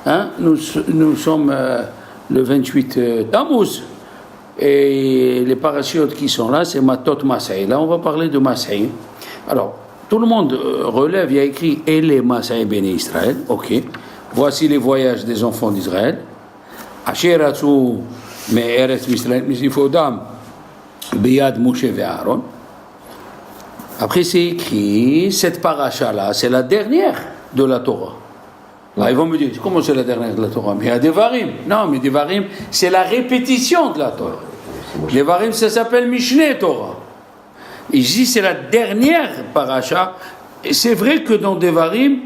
Hein, nous sommes le 28 Tammuz. Et les parachutes qui sont là, c'est Matot Masai. Là, on va parler de Masai. Alors, tout le monde relève, il y a écrit « Et les Masai béni Israël ». Ok. Voici les voyages des enfants d'Israël. Asheratu me'eretz Misraël misifodam biyad Moshe ve'Aaron. Après, c'est écrit, cette paracha-là, c'est la dernière de la Torah. Là, ils vont me dire, comment c'est la dernière de la Torah? Mais il y a des varim. Non, mais des varim, c'est la répétition de la Torah. Les varim, ça s'appelle Mishneh Torah. Ici, c'est la dernière paracha. Et c'est vrai que dans des varim,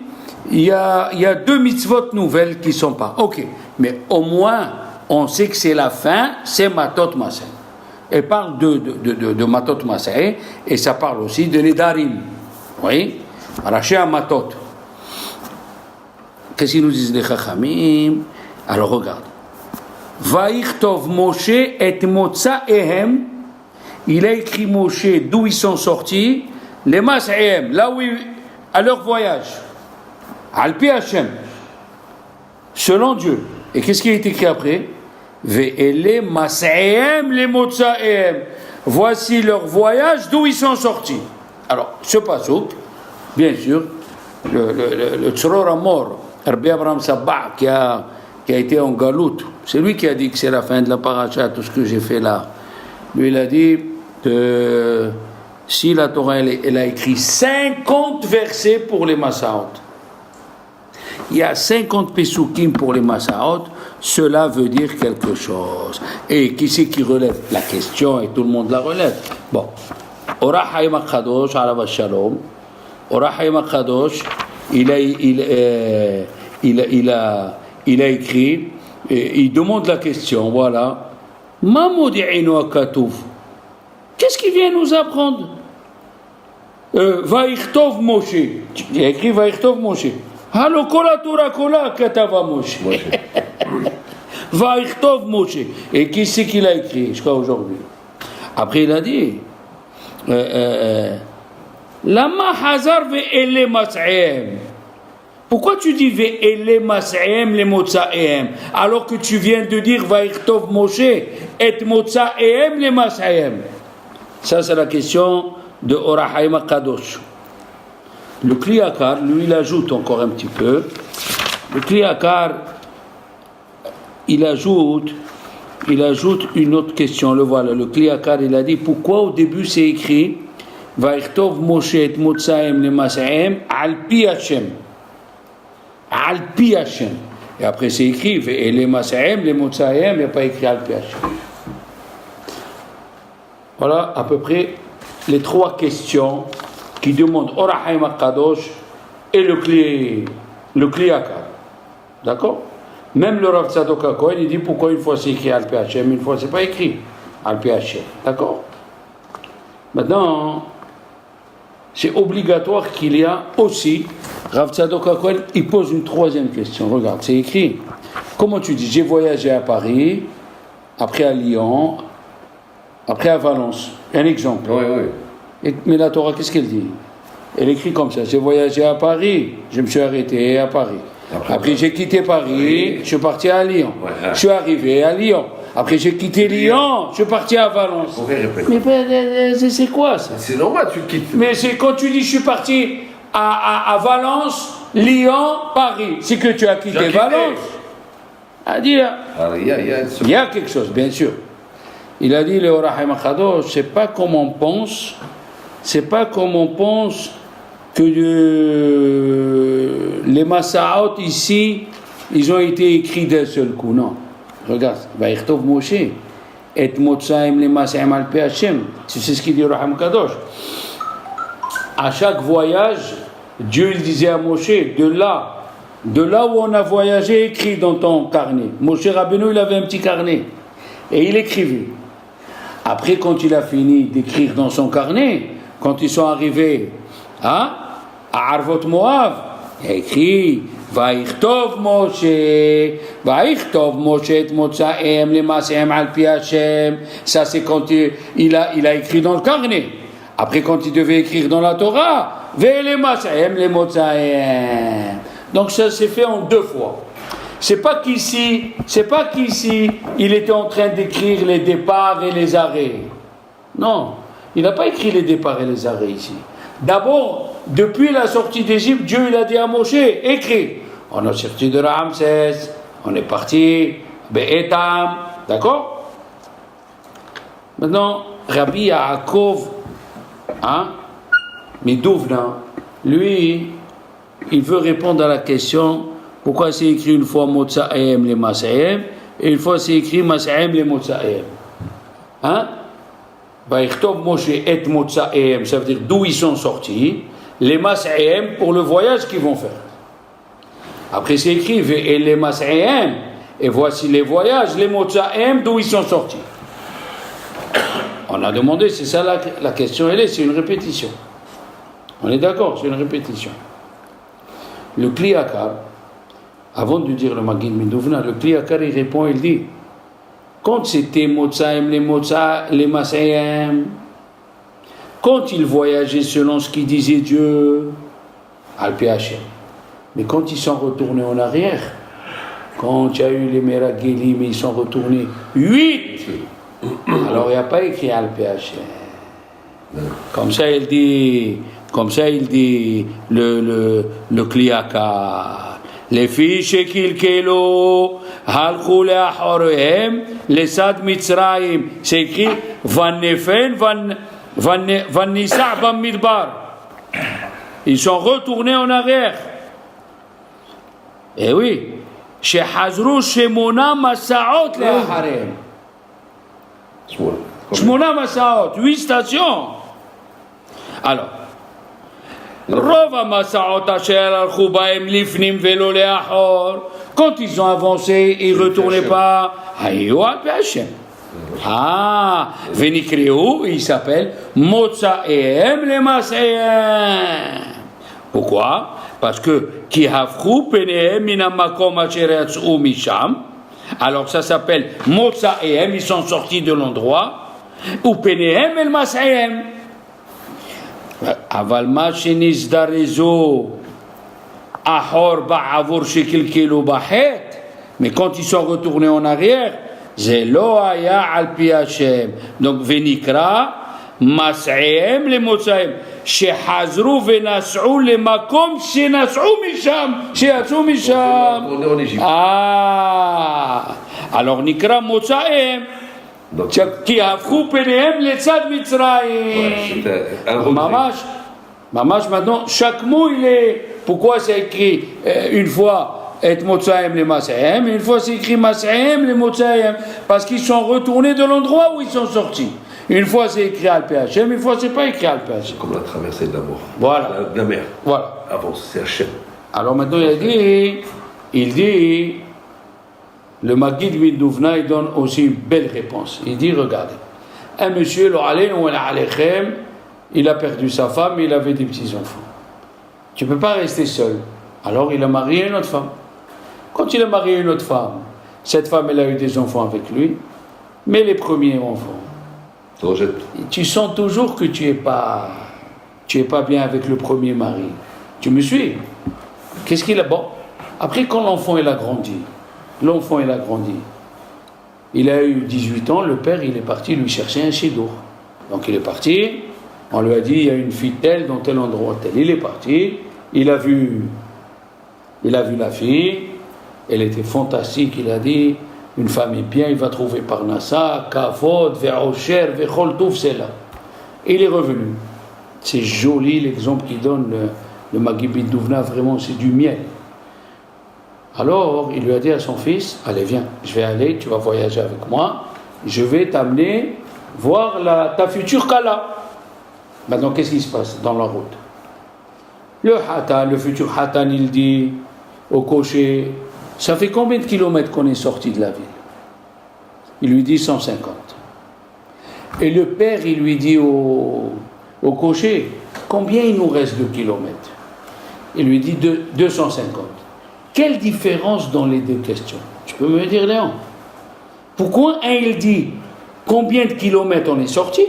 il y a 2 mitzvot nouvelles qui ne sont pas. Ok, mais au moins, on sait que c'est la fin, c'est Matot Masai. Elle parle de Matot Masai, et ça parle aussi de Nedarim. Oui, arraché à Matot. Qu'est-ce qu'ils nous disent les Chachamim? Alors regarde. Vaïchtov Moshe et Motza Ehem. Il a écrit Moshe d'où ils sont sortis. Les Mas'ehem, là où à leur voyage. Alpi Hashem. Selon Dieu. Et qu'est-ce qui est écrit après? Ve'ele Mas'ehem les Motza Ehem. Voici leur voyage d'où ils sont sortis. Alors, ce pasuk, bien sûr, le Tzror Amor, Rabbi Abraham Sabah, qui a été en galoute, c'est lui qui a dit que c'est la fin de la paracha, tout ce que j'ai fait là. Lui, il a dit que si la Torah, elle a écrit 50 versets pour les Masaot, il y a 50 pesukim pour les Masaot, cela veut dire quelque chose. Et qui c'est qui relève la question, et tout le monde la relève? Bon. Ora Haïm HaKadosh, Alav Shalom, Ora Haïm HaKadosh, il a écrit, il demande la question, voilà. Ma modi'inu akatouf. Qu'est-ce qu'il vient nous apprendre? Vaïchtov Moshe. Il a écrit Vaïchtov Moshe. Halo kola Torah kola katava Moshe. Vaïchtov Moshe. Et qui c'est qu'il a écrit jusqu'à aujourd'hui? Après il a dit Lama hazar ve'ele mas'ehem. Pourquoi tu dis ve'ele mas'ehem les motzaehem alors que tu viens de dire vaïchtov Moshe et motzaehem les mas'ehem? Ça c'est la question de Ora Haïm HaKadosh. Le Kli Yakar, lui, il ajoute encore un petit peu. Le Kli Yakar, il ajoute une autre question. Le voilà, le Kli Yakar, il a dit pourquoi au début c'est écrit Vaïchtov Moshe et Motzaem le Mas'ehem Alpi Hashem. Alpi Hashem. Et après c'est écrit et les Mas'ehem, les Motzaem, il n'y a pas écrit Alpi Hashem. Voilà à peu près les 3 questions qui demandent Ora Haïm HaKadosh et le Kli Yakar. D'accord? Même le Rav Tzadok HaKohen, il dit pourquoi une fois c'est écrit Alpi Hashem, une fois c'est pas écrit Alpi Hashem. D'accord? Maintenant, c'est obligatoire qu'il y a aussi, Rav Tzadok HaKohen, il pose une 3e question. Regarde, c'est écrit. Comment tu dis? J'ai voyagé à Paris, après à Lyon, après à Valence. Un exemple. Oui, oui. Mais la Torah, qu'est-ce qu'elle dit? Elle écrit comme ça. J'ai voyagé à Paris, je me suis arrêté à Paris. Après j'ai quitté Paris, je suis parti à Lyon. Ouais. Je suis arrivé à Lyon. Après j'ai quitté Lyon, je suis parti à Valence. Mais c'est quoi ça? C'est normal, tu quittes. Mais c'est quand tu dis je suis parti à Valence, Lyon, Paris. C'est que tu as quitté Valence. A dire, il y a quelque chose, bien sûr. Il a dit le Ora Haïm HaKadosh, c'est pas comme on pense que les Masaot ici, ils ont été écrits d'un seul coup. Non. Regarde, Vaïchtov Moshe, et Motzaim les Mas'ehem Alpi Hashem. Tu sais ce qu'il dit le Ora Haïm HaKadosh? À chaque voyage, Dieu il disait à Moshe, de là où on a voyagé, écrit dans ton carnet. Moshe Rabbeinu, il avait un petit carnet. Et il écrivait. Après, quand il a fini d'écrire dans son carnet, quand ils sont arrivés à Arvot Moav, il a écrit Vaïchtov Moshe et Motzaem les Mas'ehem Alpi Hashem. Ça, c'est quand il a écrit dans le carnet. Après, quand il devait écrire dans la Torah, Ve les Mas'ehem les Motzaem. Donc, ça s'est fait en 2 fois. C'est pas qu'ici, il était en train d'écrire les départs et les arrêts. Non, il n'a pas écrit les départs et les arrêts ici. D'abord, depuis la sortie d'Égypte, Dieu il a dit à Moshe, écris. On est sorti de Ramsès, on est parti, Be'etam, d'accord? Maintenant, Rabbi Yaakov, Miduvna, lui, il veut répondre à la question pourquoi c'est écrit une fois Motsa'em les Masa'em et une fois c'est écrit Masa'em les Motsa'em. Vaïchtov Moshe et Motsa'em, ça veut dire d'où ils sont sortis, les Masa'em pour le voyage qu'ils vont faire. Après c'est écrit et les Masa'em, et voici les voyages, les Motsa'em d'où ils sont sortis. On a demandé, c'est ça la question, elle est, c'est une répétition. On est d'accord, c'est une répétition. Le Kli Yakar, avant de dire le Maggid Miduvna, le Kli Yakar il répond, il dit quand c'était Motsaim, les Masayim, quand ils voyageaient selon ce qu'il disait Dieu, Al-Pi Hashem. Mais quand ils sont retournés en arrière, quand il y a eu les Meragelim, ils sont retournés 8. Alors il n'y a pas écrit Al-Pi Hashem. Comme ça il dit le Kli Yakar. Les fiches qu'il kelo halchou le'achorehem lesad Mitzrayim. C'est écrit Vannefen Vannisa Bamidbar. Ils sont retournés en arrière. Eh oui. Shehazru Shemona Masaot le'acharehem. Shemona Masaot, 8 stations. Alors, quand ils ont avancé, ils ne retournaient pas. Venikréou, il s'appelle Motsaem le Masayem. Pourquoi? Parce que alors ça s'appelle Motsaem, ils sont sortis de l'endroit. Ou Penehem el Masayem. אבל מה שנסדרזו אחור בעבור שקלקלו בחטא, mais quand ils sont retournés en arrière, זה לא היה על פי השם. donc ונקרא מסעיהם למוצאיהם, שחזרו ונסעו למקום שנסעו משם, שיצאו משם. alors נקרא מוצאיהם כי הפכו פניהם לצד מצרים. Mamash maintenant, chaque mot il est. Pourquoi c'est écrit une fois et Motsaem les Masayem, une fois c'est écrit Masayem les Motsaem, parce qu'ils sont retournés de l'endroit où ils sont sortis. Une fois c'est écrit Al-Pi Hashem, une fois c'est pas écrit Al-Pi Hashem. Comme la traversée de la mort. Voilà. La mer. Voilà. Avant c'est Hashem. Alors maintenant il dit. Le Maggid Miduvna, il donne aussi une belle réponse. Il dit, regardez, un monsieur, il a perdu sa femme et il avait des petits-enfants. Tu ne peux pas rester seul. Alors il a marié une autre femme. Quand il a marié une autre femme, cette femme, elle a eu des enfants avec lui, mais les premiers enfants, tu sens toujours que tu es pas bien avec le premier mari. Tu me suis? Qu'est-ce qu'il a? Bon, après quand l'enfant, il a grandi, il a eu 18 ans, le père il est parti lui chercher un chidour. Donc il est parti, on lui a dit il y a une fille telle dans tel endroit tel. Il est parti, il a vu la fille, elle était fantastique, il a dit une famille bien, il va trouver Parnassa, Kavod, Ve'osher, Ve'chol Touf, c'est là. Il est revenu. C'est joli l'exemple qu'il donne le Maggid Miduvna, vraiment c'est du miel. Alors, il lui a dit à son fils, allez viens, je vais aller, tu vas voyager avec moi, je vais t'amener voir ta future Kala. Maintenant, qu'est-ce qui se passe dans la route? Le futur Hatan, il dit au cocher, ça fait combien de kilomètres qu'on est sorti de la ville? Il lui dit 150. Et le père, il lui dit au cocher, combien il nous reste de kilomètres? Il lui dit 250. Quelle différence dans les deux questions? Tu peux me dire, Léon? Pourquoi un il dit combien de kilomètres on est sorti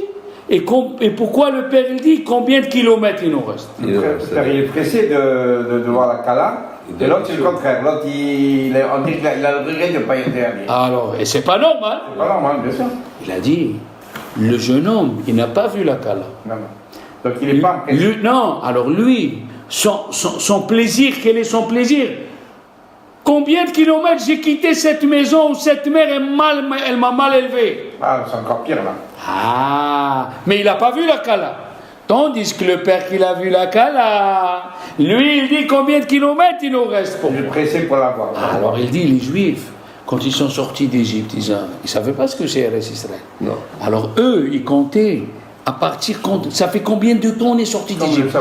et pourquoi le père il dit combien de kilomètres il nous reste? Le père il est pressé de voir la Kala Et l'autre, c'est le contraire. L'autre, on dit qu'il a le regret de ne pas y être allé. Alors, et c'est pas normal. C'est pas normal, bien sûr. Il a dit, le jeune homme, il n'a pas vu la Kala. Non, non. Donc il n'est pas Non, alors lui, son plaisir, quel est son plaisir? Combien de kilomètres j'ai quitté cette maison où cette mère elle m'a mal élevé? Ah, c'est encore pire là. Ah, mais il n'a pas vu la Kala. Tandis que le père qui a vu la Kala, lui, il dit combien de kilomètres il nous reste pour Il est pressé pour l'avoir. Alors il dit, les Juifs, quand ils sont sortis d'Égypte, ils ne savaient pas ce que c'est Eretz Israël. Non. Alors eux, ils comptaient à partir ça fait combien de temps on est sorti d'Égypte?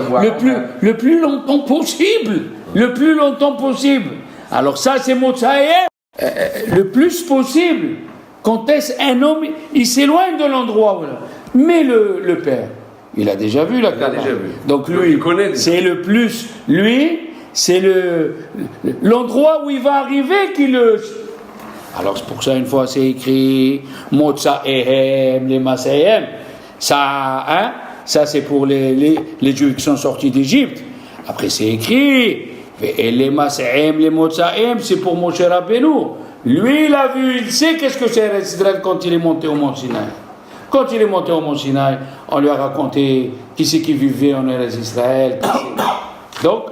Le plus longtemps possible. Le plus longtemps possible. Alors ça, c'est Motsaïe. Le plus possible. Quand est-ce un homme, il s'éloigne de l'endroit. Voilà. Mais le père, il a déjà vu la Kaaba. Donc lui, c'est le plus. Lui, c'est l'endroit où il va arriver qui le. Alors c'est pour ça, une fois, c'est écrit Motsaïhem, les Masaïhem. Ça, c'est pour les Juifs qui sont sortis d'Égypte. Après, c'est écrit, et les Masaïm, les Motsaïm, c'est pour Moshe Rabbeinu. Lui, il a vu, il sait qu'est-ce que c'est Eretz Israël quand il est monté au Mont Sinaï. Quand il est monté au Mont Sinaï, on lui a raconté qui c'est qui vivait en Eretz Israël. Donc,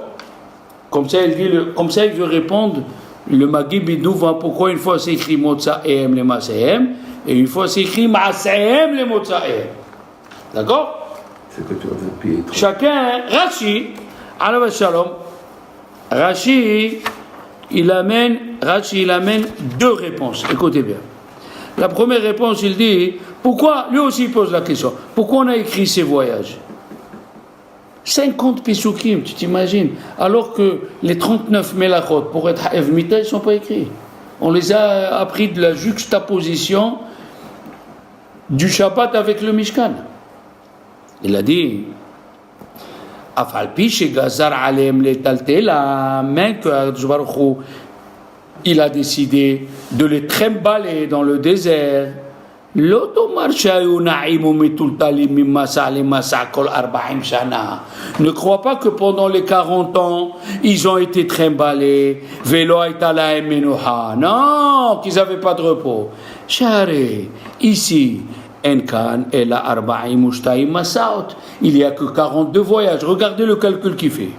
comme ça, il veut répondre, le Magib, il nous voit pourquoi une fois c'est écrit Motsaïm, les Masaïm, et une fois c'est écrit Masaïm, les Motsaïm. D'accord? C'est que tu as vu Pietro. Chacun, Rashi, alayhi shalom, Rashi, il amène deux réponses. Écoutez bien. La première réponse, il dit, pourquoi, lui aussi il pose la question, pourquoi on a écrit ces voyages? 50 Pesukim, tu t'imagines? Alors que les 39 Melachot, pour être Haev Mita, ils ne sont pas écrits. On les a appris de la juxtaposition du Shabbat avec le Mishkan. Il a dit, Afalpi chez Gazar Alem les Taltela, même que il a décidé de les trimballer dans le désert. Ne crois pas que pendant les 40 ans, ils ont été trimballés. Non, qu'ils n'avaient pas de repos. Ici, il n'y a que 42 voyages. Regardez le calcul qu'il fait.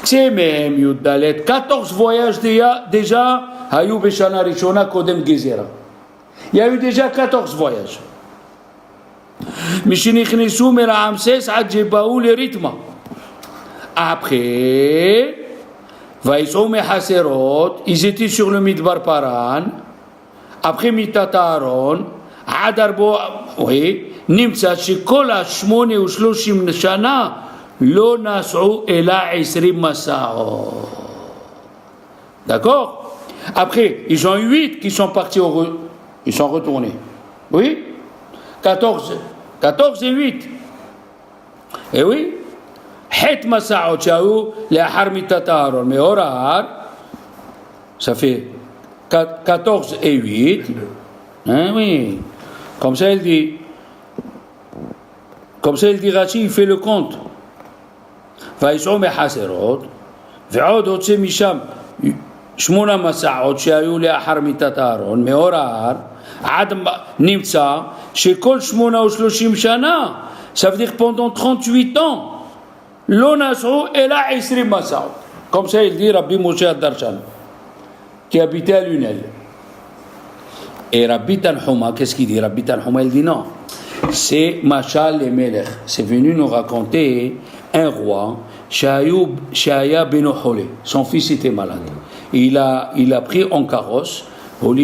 14 voyages déjà. Il y a eu déjà 14 voyages. Après, ils étaient sur le Midbar Paran. Après Mitat Aaron, נמצא שכל 38 שנה לא נסעו אלא 20 מסעות. D'accord? Après, ils ont 8 qui sont partis ils sont retournés. Oui? 14 et 8. Et oui? 8 מסעות שהיו לאחר מיתת אהרון. מאורר, ça fait 14 et 8. Hein, oui. Comme ça, il dit Rashi, il fait le compte. ויסעו מחסרות, ועוד הוצא משם 8 מסעות שהיו לאחר מיתת אהרון, מאור ההר, עד נמצא שכל 38 שנה, ça veut dire pendant 38 ans, לא נסעו אלא 20 מסעות. Comme ça, il dit Rabbi Moshe Ad-Darshan, qui habitait à Lunel. Et Rabbi Tanhuma, qu'est-ce qu'il dit? Rabbi Tanhuma, il dit non. C'est Machal et Melech. C'est venu nous raconter un roi, Shaya ben Ochole. Son fils était malade. Il a pris en carrosse, quand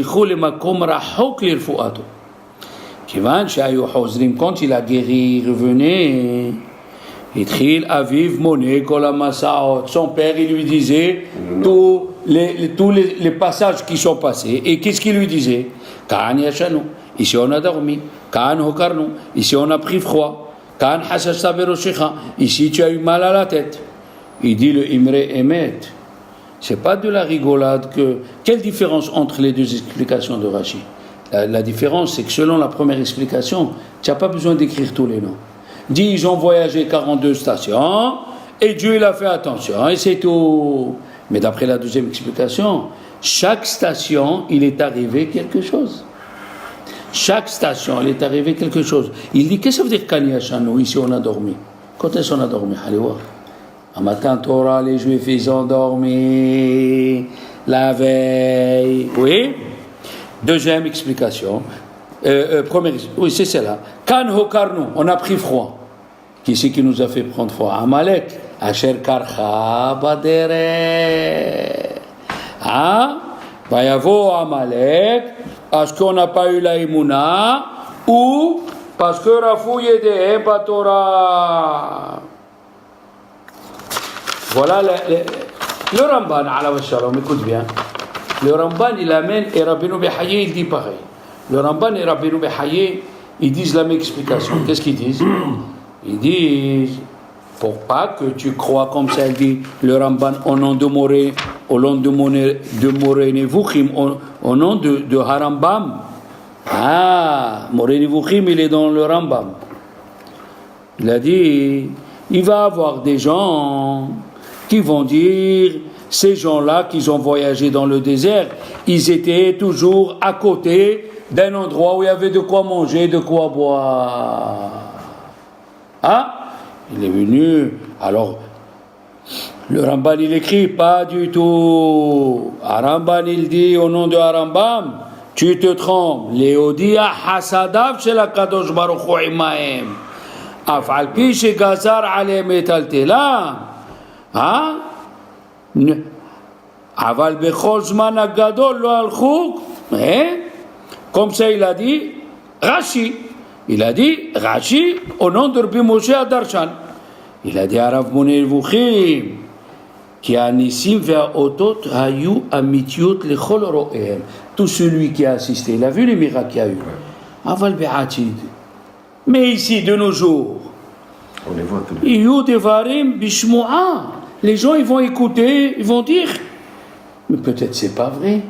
il a guéri, revenait, Itril Aviv Moné Kolamasaot. Son père, il lui disait tous les passages qui sont passés. Et qu'est-ce qu'il lui disait? Kaan Yashanu. Ici on a dormi. Kaan Hokarnu. Ici on a pris froid. Kaan Hasashta Beroshecha. Ici tu as eu mal à la tête. Il dit le Imre Emet. C'est pas de la rigolade que. Quelle différence entre les deux explications de Rashi? La différence, c'est que selon la première explication, tu n'as pas besoin d'écrire tous les noms. Dit, ils ont voyagé 42 stations, et Dieu il a fait attention, et c'est tout. Mais d'après la deuxième explication, chaque station, il est arrivé quelque chose. Chaque station, il est arrivé quelque chose. Il dit, qu'est-ce que ça veut dire Kani Hashanu? Ici, on a dormi. Quand est-ce qu'on a dormi? Allez voir. Un matin, Torah, les Juifs, ils ont dormi la veille. Oui. Deuxième explication. Première, oui, c'est celle-là. Kan Hokarnu, on a pris froid. Qui c'est qui nous a fait prendre froid? Amalek. Asher Karcha Badere. Hein? Vayavo Amalek. Parce qu'on n'a pas eu la Imuna ou parce que Rafou Yedehe Batora. Voilà le Ramban, ala Shalom, écoute bien. Le Ramban, il amène, et Rabbeinu Behaye, il dit pareil. Le Ramban et Rabbeinu Behaye, ils disent la même explication. Qu'est-ce qu'ils disent? Ils disent, pour pas que tu crois comme ça, il dit, le Ramban, au nom de Moré, au nom de Moré Nevuchim, au nom de Harambam. Ah, Moré Nevuchim, il est dans le Rambam. Il a dit, il va y avoir des gens qui vont dire, ces gens-là qui ont voyagé dans le désert, ils étaient toujours à côté d'un endroit où il y avait de quoi manger, de quoi boire. Ah, il est venu, alors, le Ramban il écrit, pas du tout. Ramban il dit au nom de Harambam, tu te trompes. Léodia Hasadav chez la Kadosh Baruch Hu Imahem. Afal pi chez Gazar Alem et Altela. Hein? Aval Bechol Zman Agadol Lo Alchouk. Comme ça il a dit Rashi. Il a dit Rashi au nom de Rabbi Moshe Adarshan. Il a dit Arav Moner Vuchim. Qui a Nissim vers Otot Hayu Amitiot Lechol Ro'em. Tout celui qui a assisté, il a vu les miracles qu'il y a eu. Aval Be'atid. Mais ici, de nos jours, On les voit tous. Iyu Devarim Bishmo'a. Les gens, ils vont écouter, ils vont dire. Mais peut-être c'est pas vrai.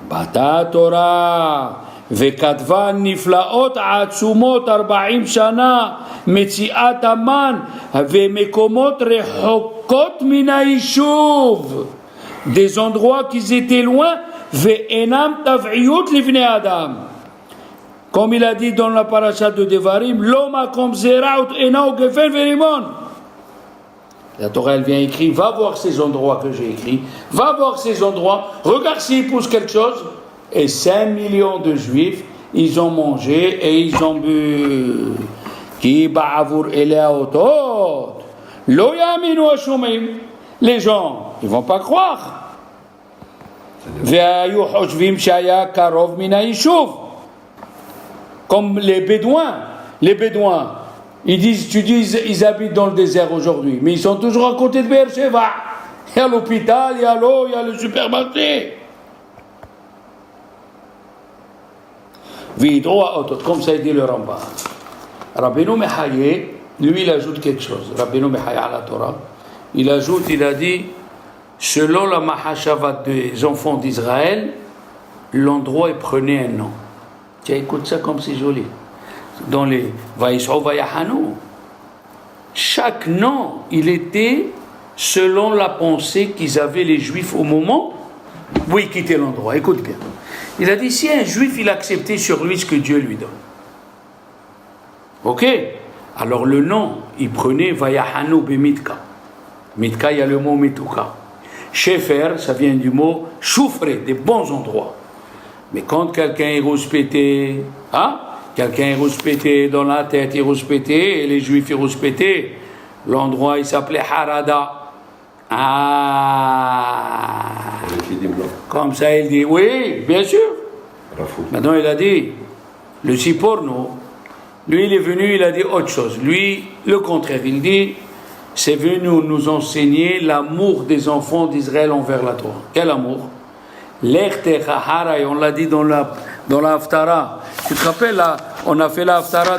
Bata Torah. וכתבה נפלאות עצומות 40 שנה מציאת המן ומקומות רחוקות מן היישוב des endroits qui étaient loin ואינם טבעיות לבני אדם comme il a dit dans la paracha de Devarim לא מקום זרע אינו גפן ורימון. La Torah elle vient écrire va voir ces endroits que j'ai écrits, va voir ces endroits, regarde s'il pousse quelque chose. Et 5 millions de juifs, ils ont mangé et ils ont bu. Qui ba'avour eleaotot. Lo yaminu hashumim. Les gens, ils vont pas croire. Ve'ayu hoshvim shaya karov min hayishuv. Comme les Bédouins. Les Bédouins, ils disent, tu dis, ils habitent dans le désert aujourd'hui, mais ils sont toujours à côté de Beersheba. Il y a l'hôpital, il y a l'eau, il y a le supermarché. Comme ça dit le Rambam. Rabbeinu Behaye, lui il ajoute quelque chose. Rabbeinu Behaye à la Torah, il ajoute, il a dit, selon la Mahashavat des enfants d'Israël, l'endroit il prenait un nom. Tiens, écoute ça comme c'est joli. Dans les Vaïs'o Vayahanu, chaque nom, il était selon la pensée qu'ils avaient les Juifs au moment où ils quittaient l'endroit. Écoute bien. Il a dit, si un juif, il acceptait sur lui ce que Dieu lui donne. Ok? Alors le nom, il prenait Vayahanu Bemitka. Mitka, il y a le mot Mituka. Shefer, ça vient du mot choufrer, des bons endroits. Mais quand quelqu'un est rouspété, hein? Quelqu'un est rouspété dans la tête, il est rouspété, et les juifs, ils rouspétaient, l'endroit, il s'appelait Harada. Ah! Comme ça, il dit, oui, bien sûr. Maintenant, il a dit, le Siporno, lui, il est venu, il a dit autre chose. Lui, le contraire, il dit, c'est venu nous enseigner l'amour des enfants d'Israël envers la Torah. Quel amour? L'Echtechahara, et on l'a dit dans la Haftara. Tu te rappelles, là, on a fait la Haftara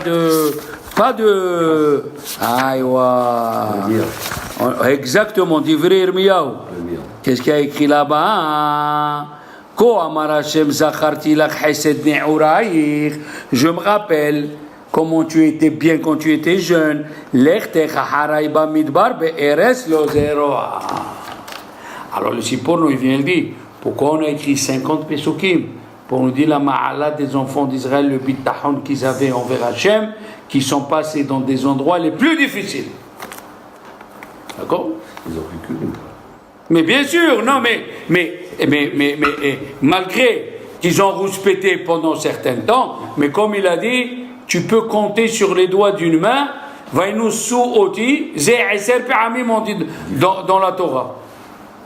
pas de... Aïwa. Exactement, d'Ivri Irmiyahu. Qu'est-ce qu'il y a écrit là-bas? Je me rappelle comment tu étais bien quand tu étais jeune. Alors le Siporno, il vient le dire. Pourquoi on a écrit 50 Pesukim? Pour nous dire la ma'ala des enfants d'Israël, le bitachon qu'ils avaient envers Hachem, qui sont passés dans des endroits les plus difficiles. D'accord? Ils ont pris que nous. Mais bien sûr, non, mais malgré qu'ils ont rouspété pendant certains temps, mais comme il a dit, tu peux compter sur les doigts d'une main, vaïnou sou-oti, on dit dans la Torah.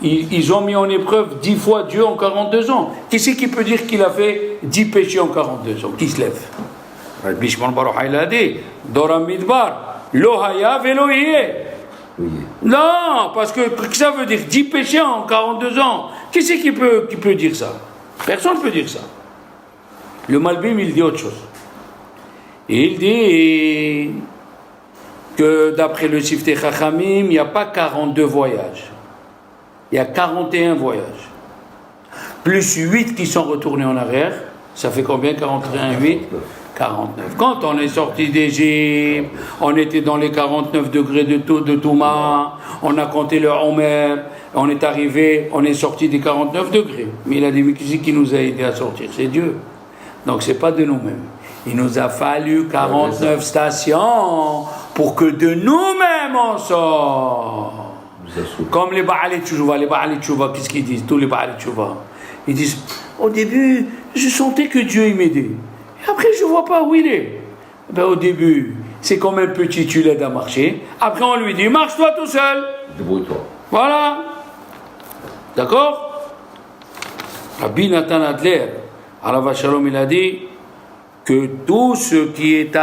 Ils ont mis en épreuve 10 fois Dieu en 42 ans. Qui c'est qui peut dire qu'il a fait 10 péchés en 42 ans? Qui se lève? Rabbi Shimon Bar Yochai l'a dit, Doram Midbar, Lo haya velo yeh. Oui. Non, parce que ça veut dire 10 péchés en 42 ans. Qui c'est qui peut dire ça? Personne ne peut dire ça. Le Malbim, il dit autre chose. Il dit que d'après le Siftei Chachamim, il n'y a pas 42 voyages. Il y a 41 voyages. Plus 8 qui sont retournés en arrière. Ça fait combien? 41, 8 49. Quand on est sorti d'Égypte, on était dans les 49 degrés de Touma, on a compté le Omer, on est arrivé, on est sorti des 49 degrés. Mais il a dit, mais qui nous a aidé à sortir? C'est Dieu. Donc c'est pas de nous-mêmes. Il nous a fallu 49 stations pour que de nous-mêmes on sorte. Comme les Baalei Tchouva, qu'est-ce qu'ils disent? Tous les Baalei Tchouva. Ils disent, au début, je sentais que Dieu il m'aidait. Et après, je ne vois pas où il est. Ben, au début, c'est comme un petit, tu l'aides à marcher. Après, on lui dit, marche-toi tout seul. Débrouille-toi. Voilà. D'accord? Rabbi Nathan Adler, Alav Shalom, il a dit que tout ce qui est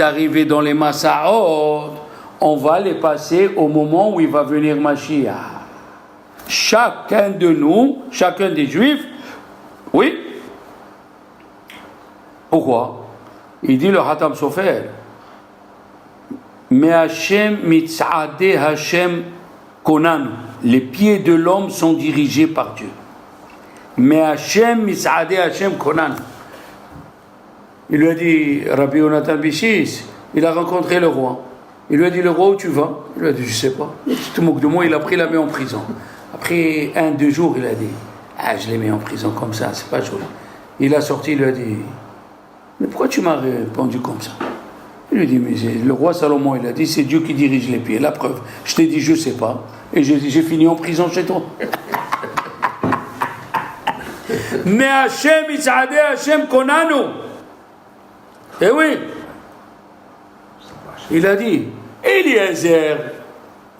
arrivé dans les Masa'ot, on va les passer au moment où il va venir Mashiach. Chacun de nous, chacun des Juifs, oui. Pourquoi? Il dit le Hatam Sofer, mais Hashem mitzade Hashem konan, les pieds de l'homme sont dirigés par Dieu. Mais Hashem mitzade Hashem konan. Il lui a dit, Rabbi Yonatan Bishis, il a rencontré le roi. Il lui a dit, le roi, où tu vas? Il lui a dit, je ne sais pas. Il te moque de moi, il a pris la main en prison. Après 1-2 jours, il a dit, je l'ai mis en prison comme ça, c'est pas joli. Il a sorti, il lui a dit, mais pourquoi tu m'as répondu comme ça? Il lui dit, mais le roi Salomon, il a dit, c'est Dieu qui dirige les pieds. La preuve, je t'ai dit, je ne sais pas. Et j'ai fini en prison chez toi. Mais Hachem, Yitzhadeh, Hachem, Konanu. Eh oui. Il a dit, Eliezer,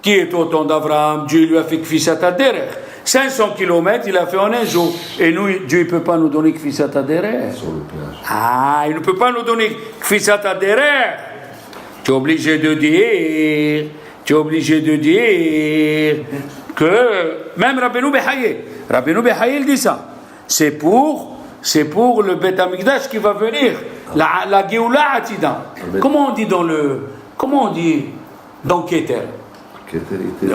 qui est au temps d'Abraham, Dieu lui a fait Kfisat HaDerech. 500 km, il a fait en un jour. Et nous, Dieu ne peut pas nous donner Kfisat HaDerech. Il ne peut pas nous donner Kfisat HaDerech. Tu es obligé de dire que, même Rabbeinu Behaye, il dit ça. C'est pour le Beth Amikdash qui va venir. La Géoula Atida. Comment on dit dans Keter?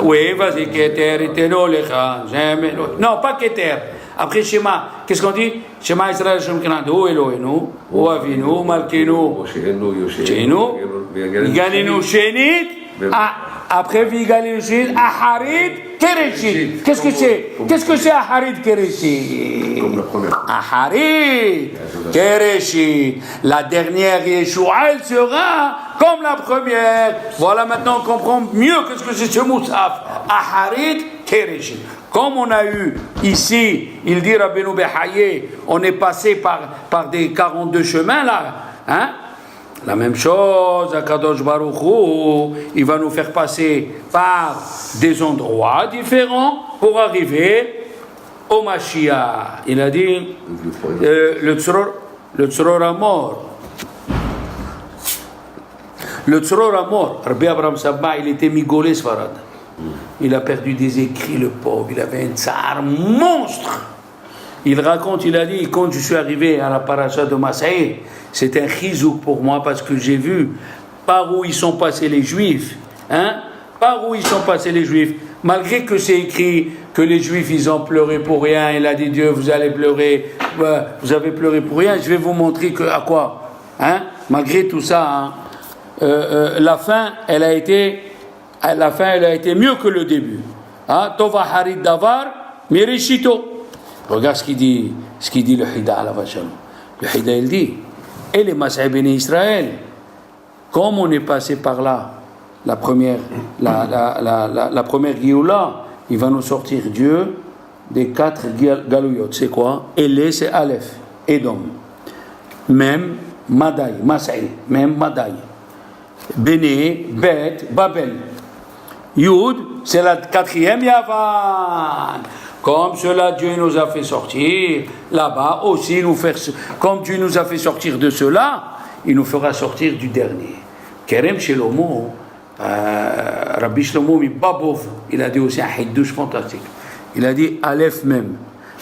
Oui, vas-y, Keter, Iteno, Lecha, jamais. Non, pas Keter. Après Shema, qu'est-ce qu'on dit? Shema Israël, Shem Kenan, O Elohenu, O Avinu, Malkenu, Shenu, Vigalinu Shenit, après Vigalinu Shenit, Aharit, Kereshit. Qu'est-ce que c'est Aharit, Kereshit? Aharit, Kereshit. La dernière Yeshua, elle sera comme la première. Voilà, maintenant on comprend mieux qu'est-ce que c'est ce Moussaf. Aharit, Kereshit. Comme on a eu ici, il dit Rabbeinu Behaye, on est passé par des 42 chemins là, hein? La même chose, Akadosh Baruch Hu, il va nous faire passer par des endroits différents pour arriver au Mashiach. Il a dit, le Tzror a mort. Le Tzror a mort. Rabbi Abraham Sabba, il était migolé Sfarad. Il a perdu des écrits, le pauvre. Il avait un tsar monstre. Il raconte, il a dit, quand je suis arrivé à la paracha de Massaï, c'est un chizouk pour moi parce que j'ai vu par où ils sont passés les Juifs. Par où ils sont passés les Juifs. Malgré que c'est écrit que les Juifs, ils ont pleuré pour rien. Il a dit, Dieu, vous allez pleurer. Vous avez pleuré pour rien. Je vais vous montrer à quoi. Malgré tout ça, la fin, elle a été mieux que le début. Tova Harid Davar, Merishito. Regarde ce qu'il dit le Hida à la Vachalou. Le Hida, il dit, et les Mas'ai béni Israël, comme on est passé par là, la première Géoula, il va nous sortir Dieu des 4 Galouyot. C'est quoi? Elé, c'est Aleph, Edom. Même Madaï, Mas'ai, même Madaï. Béné, Bet, Babel. Yud, c'est la 4e Yavan. Comme cela, Dieu nous a fait sortir, là-bas aussi, comme Dieu nous a fait sortir de cela, il nous fera sortir du dernier. Kerem Shelomo, Rabbi Shlomo Babov, il a dit aussi un hidouche fantastique. Il a dit Aleph même,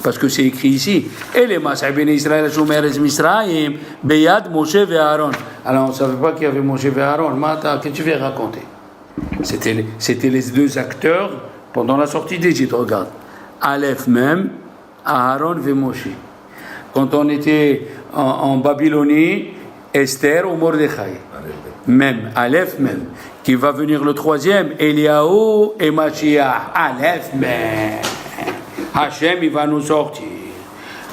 parce que c'est écrit ici. Et les Mas'ai béni Israël, Shomer es Misraïm, Beyad, Moshe et Aaron. Alors on ne savait pas qu'il y avait Moshe et Aaron. Mata, qu'est-ce que tu viens raconter? C'était les 2 acteurs pendant la sortie d'Égypte. Regarde. Aleph même, Aaron et Moshe. Quand on était en Babylonie, Esther ou Mordechai. Même, Aleph même. Qui va venir le 3e, Eliaou et Mashiach. Aleph même. Hachem, il va nous sortir.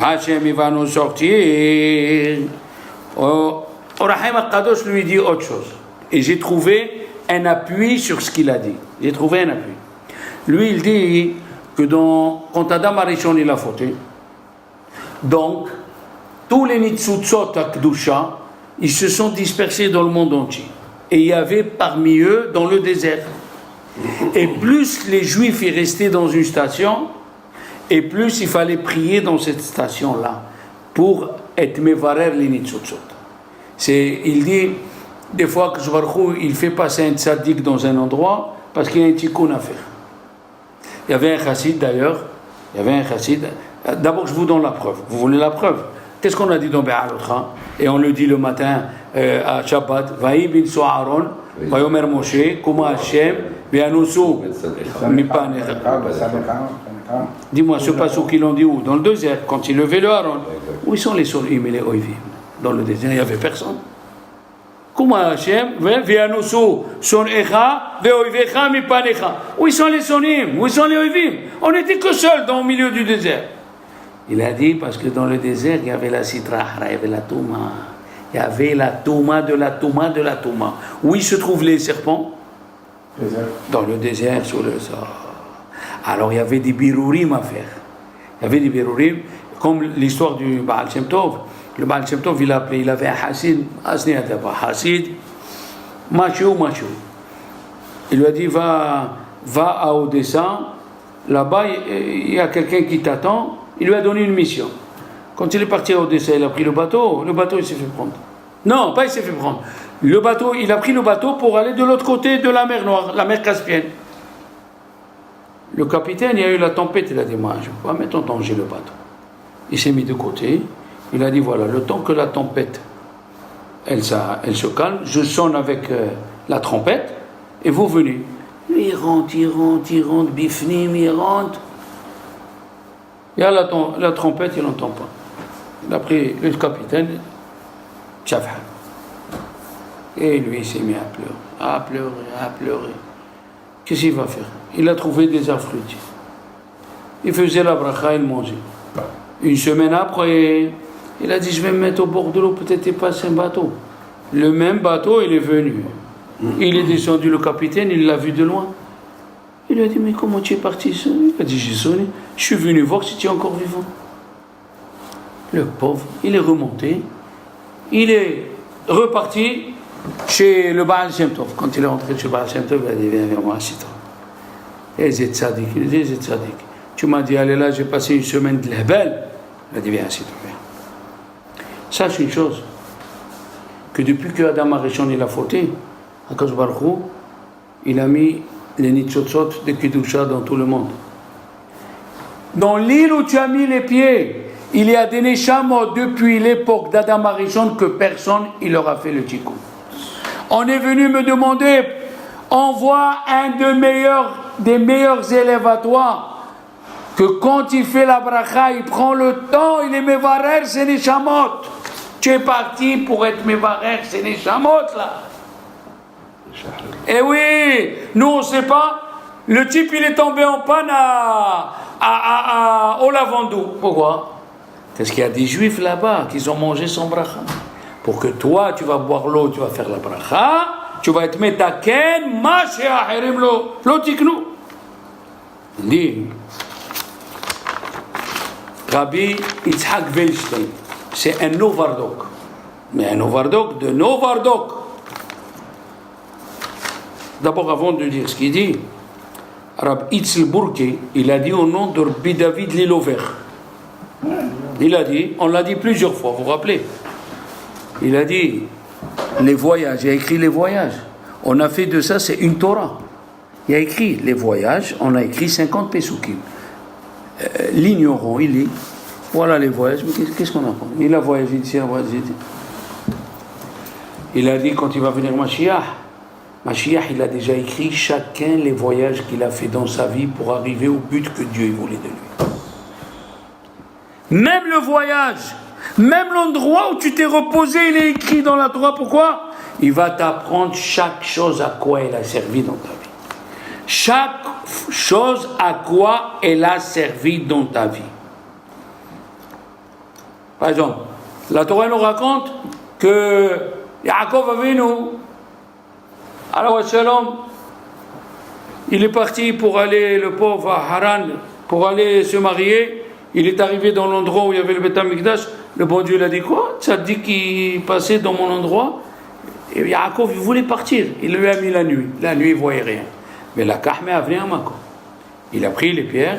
Hachem, il va nous sortir. Rahim al-Qadosh lui dit autre chose. Et j'ai trouvé un appui sur ce qu'il a dit. J'ai trouvé un appui. Lui, il dit que quand Adam Arishon il a fauté, donc tous les Nitzutzot à Kedusha, ils se sont dispersés dans le monde entier. Et il y avait parmi eux dans le désert. Et plus les Juifs y restaient dans une station, et plus il fallait prier dans cette station-là pour être mevarer les Nitzutzot. Il dit, des fois que il fait passer un tzaddik dans un endroit parce qu'il y a un tikkun à faire. Il y avait un chassid d'ailleurs, d'abord je vous donne la preuve. Vous voulez la preuve? Qu'est-ce qu'on a dit dans Be'alotra? Et on le dit le matin à Shabbat, Vaï bin So'aron, Vayomer Moshe, Kuma Hashem, Ve'anusu, Mipanecha. Dis-moi, ce passage qu'ils l'ont dit où? Dans le désert, quand ils levaient le Aaron. Où sont les Solim et les Oivim? Dans le désert, il n'y avait personne. Kuma Hashem, Ve'anusu, Son Echa, Ve'oivecha, Mipanecha. Où sont les Sonim? Où sont les Oivim? On n'était que seuls dans le milieu du désert. Il a dit, parce que dans le désert, il y avait la Sitra, il y avait la Touma. Il y avait la Touma de la Touma de la Touma. Où se trouvent les serpents? Dans le désert, sur le sol. Alors il y avait des birourim à faire. Il y avait des birourim, comme l'histoire du Baal Shem Tov. Le Baal Shem Tov, il avait un Hassid, Hassid, Machou. Il lui a dit, va à Odessa, là-bas, il y a quelqu'un qui t'attend. Il lui a donné une mission. Quand il est parti à Odessa, il a pris le bateau il s'est fait prendre. Non, pas il s'est fait prendre. Il a pris le bateau pour aller de l'autre côté de la mer Noire, la mer Caspienne. Le capitaine, il y a eu la tempête, il a dit, moi, je ne peux pas mettre en danger le bateau. Il s'est mis de côté, il a dit, voilà, le temps que la tempête, elle se calme, je sonne avec la trompette, et vous venez. Lui, il rentre, bifnim, il rentre. Il y a la trompette, il n'entend pas. Il a pris le capitaine, Tchafhan. Et lui, il s'est mis à pleurer. Qu'est-ce qu'il va faire? Il a trouvé des arbres fruitiers. Il faisait la bracha, il mangeait. Une semaine après, il a dit, je vais me mettre au bord de l'eau, peut-être il passe un bateau. Le même bateau, il est venu. Il est descendu, le capitaine, il l'a vu de loin. Il lui a dit, mais comment tu es parti sonner? Il a dit, j'ai sonné. Je suis venu voir si tu es encore vivant. Le pauvre, il est remonté. Il est reparti chez le Baal Shem Tov. Quand il est rentré chez le Baal Shem Tov, il a dit, viens vers moi, assis-toi. Et Zé Tzadik, il dit, Zé Tzadik, tu m'as dit, allez là, j'ai passé une semaine de l'Hebel. Il a dit, viens, assis-toi, viens. Sache une chose, que depuis que Adam Arishon il a fauté, Akash Baruch Hu, il a mis les nitzotzot de Kedusha dans tout le monde. Dans l'île où tu as mis les pieds, il y a des neshamot depuis l'époque d'Adam Arishon que personne il leur a fait le tikkun. On est venu me demander, envoie un des meilleurs élèves à toi, que quand il fait la bracha, il prend le temps, il est mevarer, c'est neshamot. Tu es parti pour être mevarer, c'est neshamot là. Eh oui, nous on ne sait pas. Le type, il est tombé en panne au lavandou. Pourquoi? Parce qu'il y a des juifs là-bas qui ont mangé son bracha. Pour que toi, tu vas boire l'eau, tu vas faire la bracha, tu vas être metaken, ma she'ahirim lo tiknu. Il dit, Rabbi Yitzhak Velstein, c'est un Novardok. Mais un Novardok de Novardok. D'abord, avant de dire ce qu'il dit, Rabbi Yitzhak Burki, il a dit au nom de Rabbi David Lilover. Il a dit, on l'a dit plusieurs fois, vous vous rappelez? Il a dit, les voyages, il a écrit les voyages. On a fait de ça, c'est une Torah. Il a écrit les voyages, on a écrit 50 Pesukim. L'ignorant, il lit, voilà les voyages, mais qu'est-ce qu'on apprend? Il a voyagé ici, il a voyagé ici. Il a dit, quand il va venir Mashiach, il a déjà écrit chacun les voyages qu'il a fait dans sa vie pour arriver au but que Dieu voulait de lui. Même le voyage, même l'endroit où tu t'es reposé, il est écrit dans la Torah. Pourquoi? Il va t'apprendre chaque chose à quoi elle a servi dans ta vie. Chaque chose à quoi elle a servi dans ta vie. Par exemple, la Torah nous raconte que Yaakov Avinu, alors Shalom, il est parti pour aller, le pauvre à Haran, pour aller se marier. Il est arrivé dans l'endroit où il y avait le Beth Amikdash. Le bon Dieu, il a dit quoi? Ça dit qu'il passait dans mon endroit. Et Yaakov, il voulait partir. Il lui a mis la nuit. La nuit, il ne voyait rien. Mais la Kahmé a venu à Mako. Il a pris les pierres,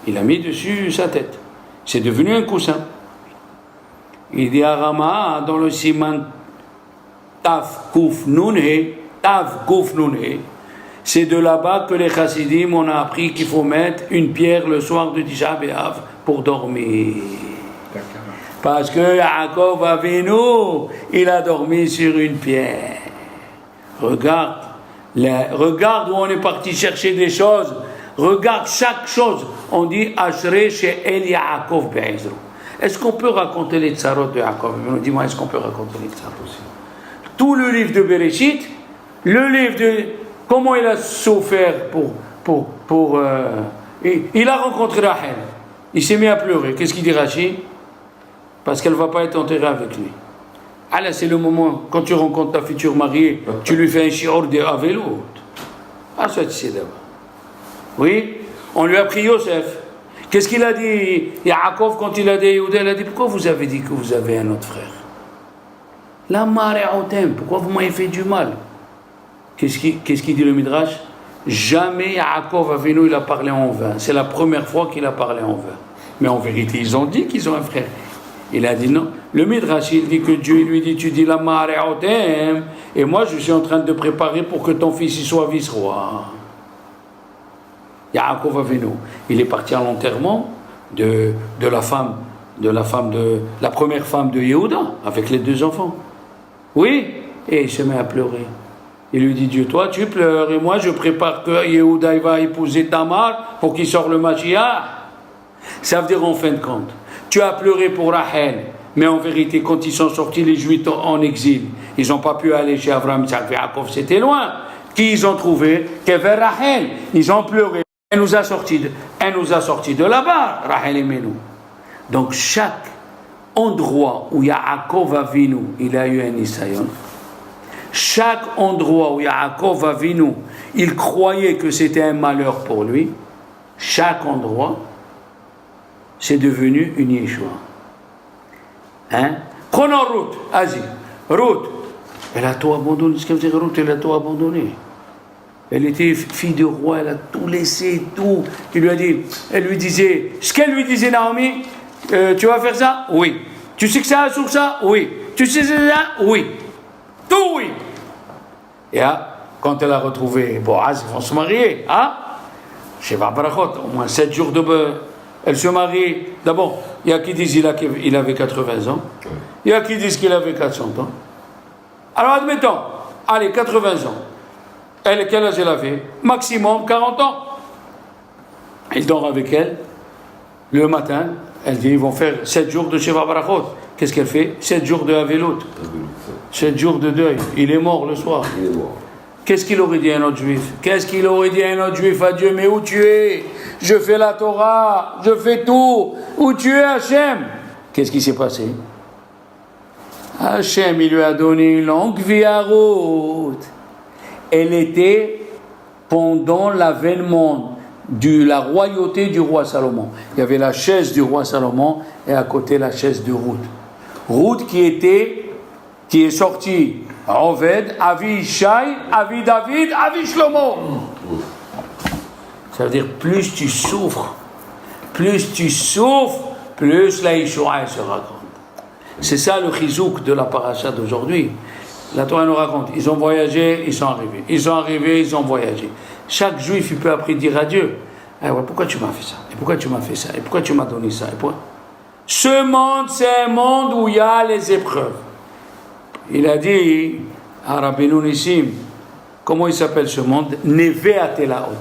il a mis dessus sa tête. C'est devenu un coussin. Il dit à Rama, dans le siman Taf Kouf Nunhe, c'est de là-bas que les chassidim, on a appris qu'il faut mettre une pierre le soir de Tisha B'Av pour dormir. Parce que Yaakov Avinu, il a dormi sur une pierre. Regarde où on est parti chercher des choses. Regarde chaque chose. On dit Ashrei She'el Yaakov Be'ezro. Est-ce qu'on peut raconter les tsarot de Yaakov? Dis-moi, est-ce qu'on peut raconter les tsarot aussi? Tout le livre de Bereshit, le livre de comment il a souffert il a rencontré Rachel. Il s'est mis à pleurer. Qu'est-ce qu'il dit Rachi? Parce qu'elle ne va pas être enterrée avec lui. Ah là, c'est le moment, quand tu rencontres ta future mariée, tu lui fais un shiur de Avelot. Ah, ça, tu sais d'abord. Oui, on lui a pris Yosef. Qu'est-ce qu'il a dit Yaakov quand il a dit Yehuda? Il a dit, pourquoi vous avez dit que vous avez un autre frère? La maréotem, pourquoi vous m'avez fait du mal? Qu'est-ce qu'il dit le Midrash? Jamais Yaakov Avinu il a parlé en vain. C'est la première fois qu'il a parlé en vain. Mais en vérité, ils ont dit qu'ils ont un frère. Il a dit non. Le Midrash, il dit que Dieu lui dit, tu dis la maréotem, et moi je suis en train de préparer pour que ton fils y soit vice-roi. Yaakov Avinu, il est parti à l'enterrement de la première femme de Yehuda, avec les 2 enfants. Oui, et il se met à pleurer. Il lui dit, Dieu, toi tu pleures, et moi je prépare que Yehuda va épouser Tamar pour qu'il sorte le Mashiach. Ça veut dire en fin de compte, tu as pleuré pour Rachel, mais en vérité, quand ils sont sortis les Juifs en exil, ils n'ont pas pu aller chez Abraham, Isaac, Yaakov, c'était loin. Qui ils ont trouvé? Kever Rachel. Ils ont pleuré. Elle nous a sortis de là-bas, Rachel et Menou. Donc chaque endroit où Yaakov Avinu, il a eu un Nisayon, chaque endroit où Yaakov Avinu, il croyait que c'était un malheur pour lui, chaque endroit, c'est devenu une Yeshua. Hein? Prenons Ruth, Asie. Ruth, elle a tout abandonné. Ce qu'elle veut dire Ruth, elle a tout abandonné. Elle était fille de roi, elle a tout laissé, tout. Elle lui disait, ce qu'elle lui disait, Naomi, tu vas faire ça? Oui. Tu sais que ça a sur ça? Oui. Tu sais ça? Oui. Tout oui. Et quand elle a retrouvé Boaz, ils vont se marier. Chez Barachot, au moins 7 jours elle se marie. D'abord, il y a qui disent qu'il avait 80 ans. Il y a qui disent qu'il avait 400 ans. Alors admettons, allez, 80 ans. Elle, quel âge elle avait? Maximum 40 ans. Il dort avec elle. Le matin, elle dit, ils vont faire 7 jours de Sheva Barachot. Qu'est-ce qu'elle fait? 7 jours de Avelot. 7 jours de deuil. Il est mort le soir. Il est mort. Qu'est-ce qu'il aurait dit à un autre juif? Qu'est-ce qu'il aurait dit à un autre juif à Dieu? Mais où tu es? Je fais la Torah, je fais tout. Où tu es, Hachem? Qu'est-ce qui s'est passé? Hachem, il lui a donné une longue vie à Ruth. Elle était pendant l'avènement de la royauté du roi Salomon. Il y avait la chaise du roi Salomon et à côté la chaise de Ruth. Ruth qui est sortie Oved, Avi Ishai, Avi David, Avi Shlomo. Ça veut dire plus tu souffres, plus la Yeshua se raconte. C'est ça le chizouk de la paracha d'aujourd'hui. La Torah nous raconte, ils ont voyagé, ils sont arrivés. Ils sont arrivés, ils ont voyagé. Chaque juif, il peut après dire à Dieu, pourquoi tu m'as fait ça? Et pourquoi tu m'as fait ça? Et pourquoi tu m'as donné ça? Et pourquoi? Ce monde, c'est un monde où il y a les épreuves. Il a dit à Rabbeinu Nissim, comment il s'appelle ce monde? Neve Atelaot.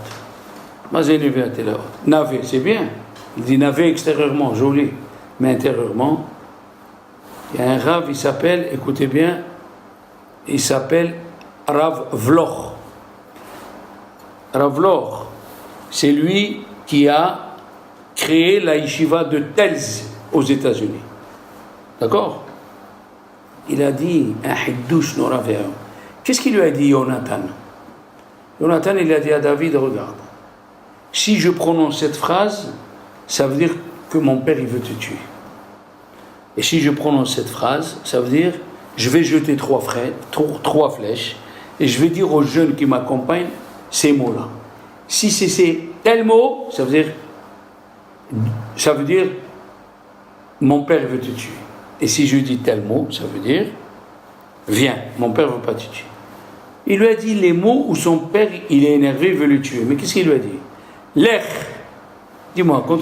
Moi, c'est Neve Atelaot. Nave, c'est bien. Il dit Nave extérieurement, joli. Mais intérieurement, il y a un Rav, il s'appelle, écoutez bien, il s'appelle Rav Vloch. Rav Vloch, c'est lui qui a créé la yeshiva de Telz aux États-Unis. D'accord? Il a dit un hiddouch noravéa. Qu'est-ce qu'il lui a dit, Jonathan? Jonathan, il a dit à David, regarde, si je prononce cette phrase, ça veut dire que mon père, il veut te tuer. Et si je prononce cette phrase, ça veut dire, je vais jeter trois flèches, et je vais dire aux jeunes qui m'accompagnent ces mots-là. Si c'est tel mot, ça veut dire, mon père veut te tuer. Et si je dis tel mot, ça veut dire, viens, mon père ne veut pas te tuer. Il lui a dit les mots où son père, il est énervé, il veut le tuer. Mais qu'est-ce qu'il lui a dit? Lech. Dis-moi, quand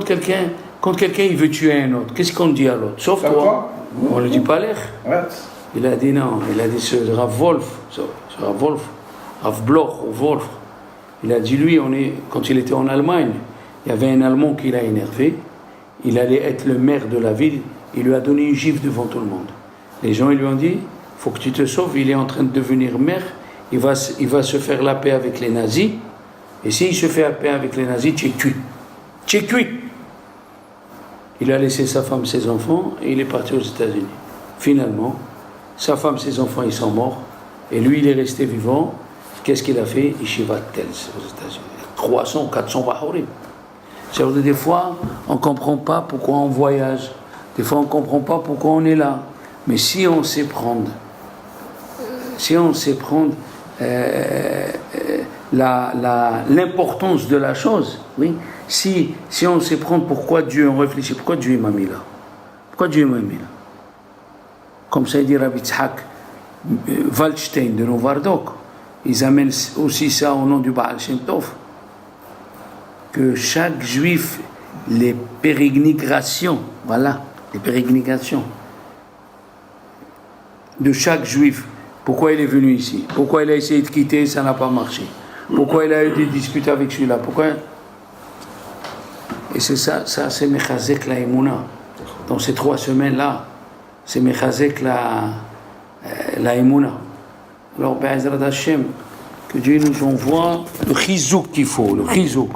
quelqu'un il veut tuer un autre, qu'est-ce qu'on dit à l'autre? Sauf toi. On ne dit pas lech. Il a dit non, il a dit ce Rav Wolf, Rav Bloch ou Wolf. Il a dit lui, quand il était en Allemagne, il y avait un Allemand qui l'a énervé. Il allait être le maire de la ville, il lui a donné une gifle devant tout le monde. Les gens ils lui ont dit, il faut que tu te sauves, il est en train de devenir maire, il va se faire la paix avec les nazis, et s'il se fait la paix avec les nazis, tu es cuit. Tu es cuit. Il a laissé sa femme, ses enfants, et il est parti aux États-Unis. Finalement, sa femme, ses enfants, ils sont morts, et lui, il est resté vivant. Qu'est-ce qu'il a fait? Yeshiva Telz aux États-Unis. 300, 400 bahorim. C'est-à-dire des fois, on ne comprend pas pourquoi on voyage. Des fois, on ne comprend pas pourquoi on est là. Mais si on sait prendre l'importance de la chose, oui. Si on sait prendre pourquoi Dieu, on réfléchit, pourquoi Dieu m'a mis là? Pourquoi Dieu m'a mis là? Comme ça, il dit Rabbi Tzhak Waldstein de Novardok. Ils amènent aussi ça au nom du Baal Shem Tov. Que chaque juif, les pérégrinations, les pérégrinations de chaque juif, pourquoi il est venu ici, pourquoi il a essayé de quitter, ça n'a pas marché, pourquoi il a eu des disputes avec celui-là, pourquoi. Et c'est ça c'est Mechazek la Emouna. Dans ces 3 semaines-là, c'est Mechazek la Emouna. Alors, Be'ezrat Hashem, que Dieu nous envoie le chizouk qu'il faut, le chizouk.